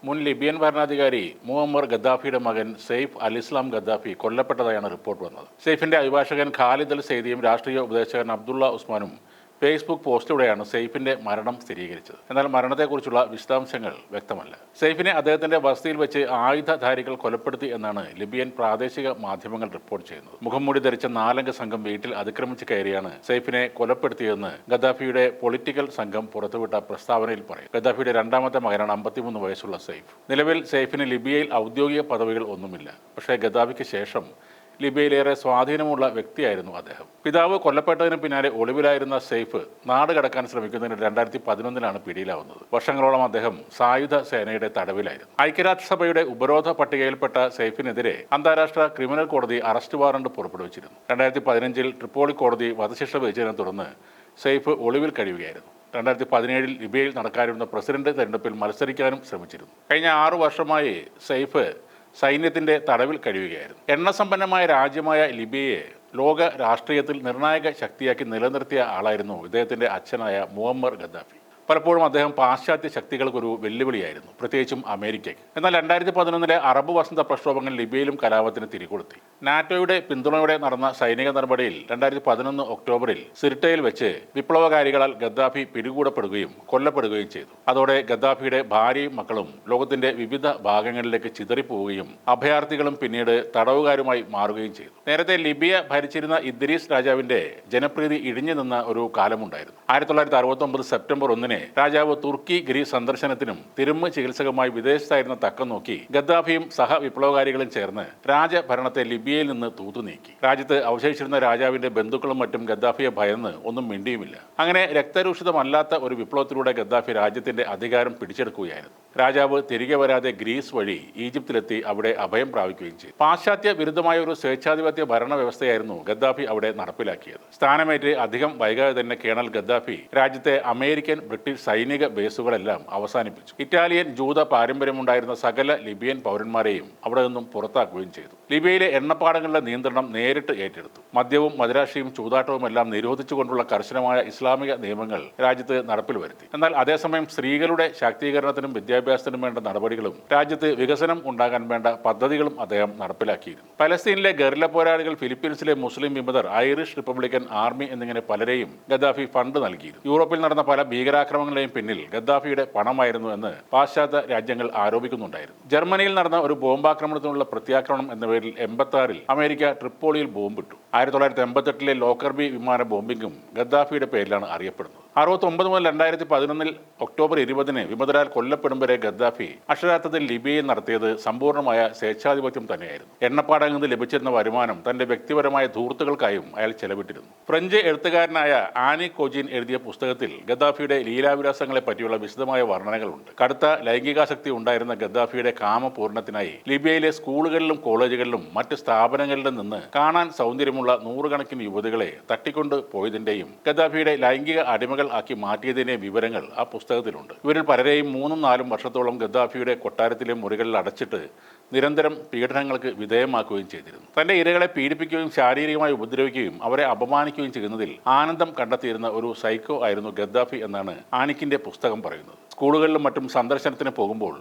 മുൻ ലിബിയൻ ഭരണാധികാരി മുഅമ്മർ ഗദ്ദാഫിയുടെ മകൻ സെയ്ഫ് അൽ ഇസ്ലാം ഗദ്ദാഫി കൊല്ലപ്പെട്ടതായാണ് റിപ്പോർട്ട് വന്നത്. സെയ്ഫിന്റെ അഭിഭാഷകൻ ഖാലിദ് അൽ സെയ്ദിയും രാഷ്ട്രീയ ഉപദേശകൻ അബ്ദുള്ള ഉസ്മാനും ഫേസ്ബുക്ക് പോസ്റ്റിലൂടെയാണ് സെയ്ഫിന്റെ മരണം സ്ഥിരീകരിച്ചത്. എന്നാൽ മരണത്തെക്കുറിച്ചുള്ള വിശദാംശങ്ങൾ വ്യക്തമല്ല. സെയ്ഫിനെ അദ്ദേഹത്തിന്റെ വസതിയിൽ വെച്ച് ആയുധധാരികൾ കൊലപ്പെടുത്തി എന്നാണ് ലിബിയൻ പ്രാദേശിക മാധ്യമങ്ങൾ റിപ്പോർട്ട് ചെയ്യുന്നത്. മുഖംമൂടി ധരിച്ച 4 അംഗ സംഘം വീട്ടിൽ അതിക്രമിച്ച് കയറിയാണ് സെയ്ഫിനെ കൊലപ്പെടുത്തിയതെന്ന് ഗദ്ദാഫിയുടെ പൊളിറ്റിക്കൽ സംഘം പുറത്തുവിട്ട പ്രസ്താവനയിൽ പറയും. ഗദ്ദാഫിയുടെ രണ്ടാമത്തെ മകനാണ് 53 വയസ്സുള്ള സെയ്ഫ്. നിലവിൽ സെയ്ഫിന് ലിബിയയിൽ ഔദ്യോഗിക പദവികൾ ഒന്നുമില്ല. പക്ഷേ ഗദ്ദാഫിക്ക് ശേഷം ലിബിയയിലേറെ സ്വാധീനമുള്ള വ്യക്തിയായിരുന്നു അദ്ദേഹം. പിതാവ് കൊല്ലപ്പെട്ടതിന് പിന്നാലെ ഒളിവിലായിരുന്ന സെയ്ഫ് നാട് കടക്കാൻ ശ്രമിക്കുന്നതിന് 2011 പിടിയിലാവുന്നത്. വർഷങ്ങളോളം അദ്ദേഹം സായുധ സേനയുടെ തടവിലായിരുന്നു. ഐക്യരാഷ്ട്രസഭയുടെ ഉപരോധ പട്ടികയിൽപ്പെട്ട സെയ്ഫിനെതിരെ അന്താരാഷ്ട്ര ക്രിമിനൽ കോടതി അറസ്റ്റ് വാറണ്ട് പുറപ്പെടുവിച്ചിരുന്നു. 2015 ട്രിപ്പോളി കോടതി വധശിക്ഷ വിധിച്ചതിനെ തുടർന്ന് സെയ്ഫ് ഒളിവിൽ കഴിയുകയായിരുന്നു. 2017 ലിബിയയിൽ നടക്കാനിരുന്ന പ്രസിഡന്റ് തെരഞ്ഞെടുപ്പിൽ മത്സരിക്കാനും ശ്രമിച്ചിരുന്നു. കഴിഞ്ഞ 6 വർഷമായി സെയ്ഫ് സൈന്യത്തിന്റെ തടവിൽ കഴിയുകയായിരുന്നു. എണ്ണസമ്പന്നമായ രാജ്യമായ ലിബിയയെ ലോക രാഷ്ട്രീയത്തിൽ നിർണായക ശക്തിയാക്കി നിലനിർത്തിയ ആളായിരുന്നു ഇദ്ദേഹത്തിന്റെ അച്ഛനായ മുഅമ്മർ ഗദ്ദാഫി. പലപ്പോഴും അദ്ദേഹം പാശ്ചാത്യ ശക്തികൾക്കൊരു വെല്ലുവിളിയായിരുന്നു, പ്രത്യേകിച്ചും അമേരിക്കയ്ക്ക്. എന്നാൽ 2011 അറബ് വസന്ത പ്രക്ഷോഭങ്ങൾ ലിബിയയിലും കലാപത്തിന് തിരികൊളുത്തി. നാറ്റോയുടെ പിന്തുണയോടെ നടന്ന സൈനിക നടപടിയിൽ 2011 ഒക്ടോബറിൽ സിർട്ടയിൽ വെച്ച് വിപ്ലവകാരികളാൽ ഗദ്ദാഫി പിടികൂടപ്പെടുകയും കൊല്ലപ്പെടുകയും ചെയ്തു. അതോടെ ഗദ്ദാഫിയുടെ ഭാര്യയും മക്കളും ലോകത്തിന്റെ വിവിധ ഭാഗങ്ങളിലേക്ക് ചിതറിപ്പോവുകയും അഭയാർത്ഥികളും പിന്നീട് തടവുകാരുമായി മാറുകയും ചെയ്തു. നേരത്തെ ലിബിയ ഭരിച്ചിരുന്ന ഇദ്രീസ് രാജാവിന്റെ ജനപ്രീതി ഇടിഞ്ഞു നിന്ന ഒരു കാലമുണ്ടായിരുന്നു. 1969 സെപ്റ്റംബർ 1 രാജാവ് തുർക്കി ഗ്രീസ് സന്ദർശനത്തിനും തിരുമ്മ ചികിത്സകമായി വിദേശത്തായിരുന്ന തക്കം നോക്കി ഗദ്ദാഫിയും സഹവിപ്ലവകാരികളും ചേർന്ന് രാജഭരണത്തെ ലിബിയയിൽ നിന്ന് തൂത്തുനീക്കി. രാജ്യത്ത് അവശേഷിച്ചിരുന്ന രാജാവിന്റെ ബന്ധുക്കളും മറ്റും ഗദ്ദാഫിയെ ഭയന്ന് ഒന്നും മിണ്ടിയുമില്ല. അങ്ങനെ രക്തരൂഷിതമല്ലാത്ത ഒരു വിപ്ലവത്തിലൂടെ ഗദ്ദാഫി രാജ്യത്തിന്റെ അധികാരം പിടിച്ചെടുക്കുകയായിരുന്നു. രാജാവ് തിരികെ വരാതെ ഗ്രീസ് വഴി ഈജിപ്തിലെത്തി അവിടെ അഭയം പ്രാപിക്കുകയും ചെയ്തു. പാശ്ചാത്യ വിരുദ്ധമായ ഒരു സ്വേച്ഛാധിപത്യ ഭരണ വ്യവസ്ഥയായിരുന്നു ഗദ്ദാഫി അവിടെ നടപ്പിലാക്കിയത്. സ്ഥാനമേറ്റ് അധികം വൈകാതെ തന്നെ കേണൽ ഗദ്ദാഫി രാജ്യത്തെ അമേരിക്കൻ ബ്രിട്ടീഷ് സൈനിക ബേസുകളെല്ലാം അവസാനിപ്പിച്ചു. ഇറ്റാലിയൻ ജൂത പാരമ്പര്യമുണ്ടായിരുന്ന സകല ലിബിയൻ പൗരന്മാരെയും അവിടെ നിന്നും പുറത്താക്കുകയും ചെയ്തു. ലിബിയയിലെ എണ്ണപ്പാടങ്ങളുടെ നിയന്ത്രണം നേരിട്ട് ഏറ്റെടുത്തു. മദ്യവും മദിരാശിയും ചൂതാട്ടവും എല്ലാം നിരോധിച്ചുകൊണ്ടുള്ള കർശനമായ ഇസ്ലാമിക നിയമങ്ങൾ രാജ്യത്ത് നടപ്പിൽ വരുത്തി. എന്നാൽ അതേസമയം സ്ത്രീകളുടെ ശാക്തീകരണത്തിനും വിദ്യാഭ്യാസത്തിനും വേണ്ട നടപടികളും രാജ്യത്ത് വികസനം ഉണ്ടാകാൻ വേണ്ട പദ്ധതികളും അദ്ദേഹം നടപ്പിലാക്കിയിരുന്നു. പലസ്തീനിലെ ഗറില്ല പോരാളികൾ, ഫിലിപ്പീൻസിലെ മുസ്ലിം വിമതർ, ഐറിഷ് റിപ്പബ്ലിക്കൻ ആർമി എന്നിങ്ങനെ പലരെയും ഗദ്ദാഫി ഫണ്ട് നൽകിയിരുന്നു. യൂറോപ്പിൽ നടന്ന പല ഭീകരാക്രമണങ്ങളെയും പിന്നിൽ ഗദ്ദാഫിയുടെ പണമായിരുന്നു എന്ന് പാശ്ചാത്യ രാജ്യങ്ങൾ ആരോപിക്കുന്നുണ്ടായിരുന്നു. ജർമ്മനിയിൽ നടന്ന ഒരു ബോംബാക്രമണത്തിനുള്ള പ്രത്യാക്രമണം എന്ന പേരിൽ 86 അമേരിക്ക ട്രിപ്പോളിയിൽ ബോംബിട്ടു. 1988 ലോക്കർബി വിമാന ബോംബിംഗും ഗദ്ദാഫിയുടെ പേരിലാണ് അറിയപ്പെടുന്നത്. 1969 മുതൽ 2011 ഒക്ടോബർ 20 വിമതരാൽ കൊല്ലപ്പെടും വരെ ഗദ്ദാഫി അക്ഷരാർത്ഥത്തിൽ ലിബിയയിൽ നടത്തിയത് സമ്പൂർണ്ണമായ സ്വേച്ഛാധിപത്യം തന്നെയായിരുന്നു. എണ്ണപ്പാടങ്ങളിൽ നിന്ന് ലഭിച്ചിരുന്ന വരുമാനം തന്റെ വ്യക്തിപരമായ ധൂർത്തുകൾക്കായും അയാൾ ചെലവിട്ടിരുന്നു. ഫ്രഞ്ച് എഴുത്തുകാരനായ ആനി കോജിൻ എഴുതിയ പുസ്തകത്തിൽ ഗദ്ദാഫിയുടെ ലീലാവിലാസങ്ങളെ പറ്റിയുള്ള വിശദമായ വർണ്ണനകളുണ്ട്. കടുത്ത ലൈംഗികാസക്തി ഉണ്ടായിരുന്ന ഗദ്ദാഫിയുടെ കാമപൂർണത്തിനായി ലിബിയയിലെ സ്കൂളുകളിലും കോളേജുകളിലും മറ്റ് സ്ഥാപനങ്ങളിലും നിന്ന് കാണാൻ സൗന്ദര്യമുള്ള 100 കണക്കിന് യുവതികളെ തട്ടിക്കൊണ്ട് പോയതിന്റെയും ഗദ്ദാഫിയുടെ ലൈംഗിക അടിമകൾ ആക്കി മാറ്റിയതിന്റെ വിവരങ്ങൾ ആ പുസ്തകത്തിലുണ്ട്. ഇവരിൽ പലരെയും 3-4 വർഷത്തോളം ഗദ്ദാഫിയുടെ കൊട്ടാരത്തിലെ മുറികളിൽ അടച്ചിട്ട് നിരന്തരം പീഡനങ്ങൾക്ക് വിധേയമാക്കുകയും ചെയ്തിരുന്നു. തന്റെ ഇരകളെ പീഡിപ്പിക്കുകയും ശാരീരികമായി ഉപദ്രവിക്കുകയും അവരെ അപമാനിക്കുകയും ചെയ്യുന്നതിൽ ആനന്ദം കണ്ടെത്തിയിരുന്ന ഒരു സൈക്കോ ആയിരുന്നു ഗദ്ദാഫി എന്നാണ് ആനിക്കിന്റെ പുസ്തകം പറയുന്നത്. സ്കൂളുകളിലും മറ്റും സന്ദർശനത്തിന് പോകുമ്പോൾ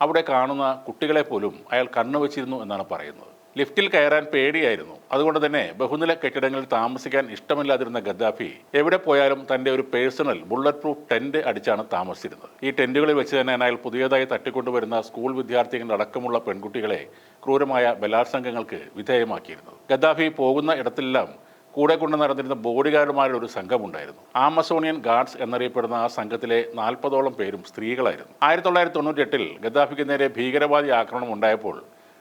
അവിടെ കാണുന്ന കുട്ടികളെ പോലും അയാൾ കണ്ണുവച്ചിരുന്നു എന്നാണ് പറയുന്നത്. ലിഫ്റ്റിൽ കയറാൻ പേടിയായിരുന്നു. അതുകൊണ്ട് തന്നെ ബഹുനില കെട്ടിടങ്ങളിൽ താമസിക്കാൻ ഇഷ്ടമില്ലാതിരുന്ന ഗദ്ദാഫി എവിടെ പോയാലും തന്റെ ഒരു പേഴ്സണൽ ബുള്ളറ്റ് പ്രൂഫ് ടെന്റ് അടിച്ചാണ് താമസിച്ചിരുന്നത്. ഈ ടെന്റുകളിൽ വെച്ച് തന്നെ അയാൾ പുതിയതായി തട്ടിക്കൊണ്ടുവരുന്ന സ്കൂൾ വിദ്യാർത്ഥികളടക്കമുള്ള പെൺകുട്ടികളെ ക്രൂരമായ ബലാത്സംഗങ്ങൾക്ക് വിധേയമാക്കിയിരുന്നു. ഗദ്ദാഫി പോകുന്ന ഇടത്തെല്ലാം കൂടെ കൊണ്ട് നടന്നിരുന്ന ബോഡിഗാർഡുമാരുടെ ഒരു സംഘമുണ്ടായിരുന്നു. ആമസോണിയൻ ഗാർഡ്സ് എന്നറിയപ്പെടുന്ന ആ സംഘത്തിലെ 40ഓളം പേരും സ്ത്രീകളായിരുന്നു. 1998 ഗദ്ദാഫിക്ക് നേരെ ഭീകരവാദി ആക്രമണം ഉണ്ടായപ്പോൾ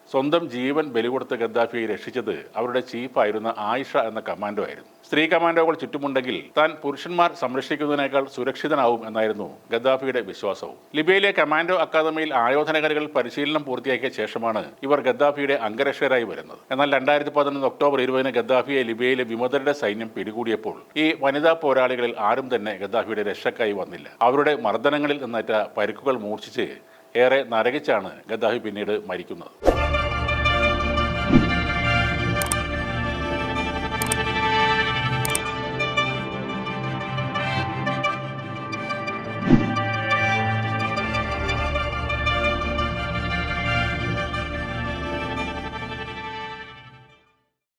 സ്വന്തം ജീവൻ ബലികൊടുത്ത ഗദ്ദാഫിയെ രക്ഷിച്ചത് അവരുടെ ചീഫായിരുന്ന ആയിഷ എന്ന കമാൻഡോ ആയിരുന്നു. സ്ത്രീ കമാൻഡോകൾ ചുറ്റുമുണ്ടെങ്കിൽ താൻ പുരുഷന്മാർ സംരക്ഷിക്കുന്നതിനേക്കാൾ സുരക്ഷിതനാവും എന്നായിരുന്നു ഗദ്ദാഫിയുടെ വിശ്വാസവും. ലിബിയയിലെ കമാൻഡോ അക്കാദമിയിൽ ആയോധനകലകൾ പരിശീലനം പൂർത്തിയാക്കിയ ശേഷമാണ് ഇവർ ഗദ്ദാഫിയുടെ അംഗരക്ഷകരായി വരുന്നത്. എന്നാൽ 2011 ഒക്ടോബർ 20 ഗദ്ദാഫിയെ ലിബിയയിലെ വിമതരുടെ സൈന്യം പിടികൂടിയപ്പോൾ ഈ വനിതാ പോരാളികളിൽ ആരും തന്നെ ഗദ്ദാഫിയുടെ രക്ഷക്കായി വന്നില്ല. അവരുടെ മർദ്ദനങ്ങളിൽ നിന്നേറ്റ പരിക്കുകൾ മൂർച്ഛിച്ച് ഏറെ നരകിച്ചാണ് ഗദ്ദാഫി പിന്നീട് മരിക്കുന്നത്.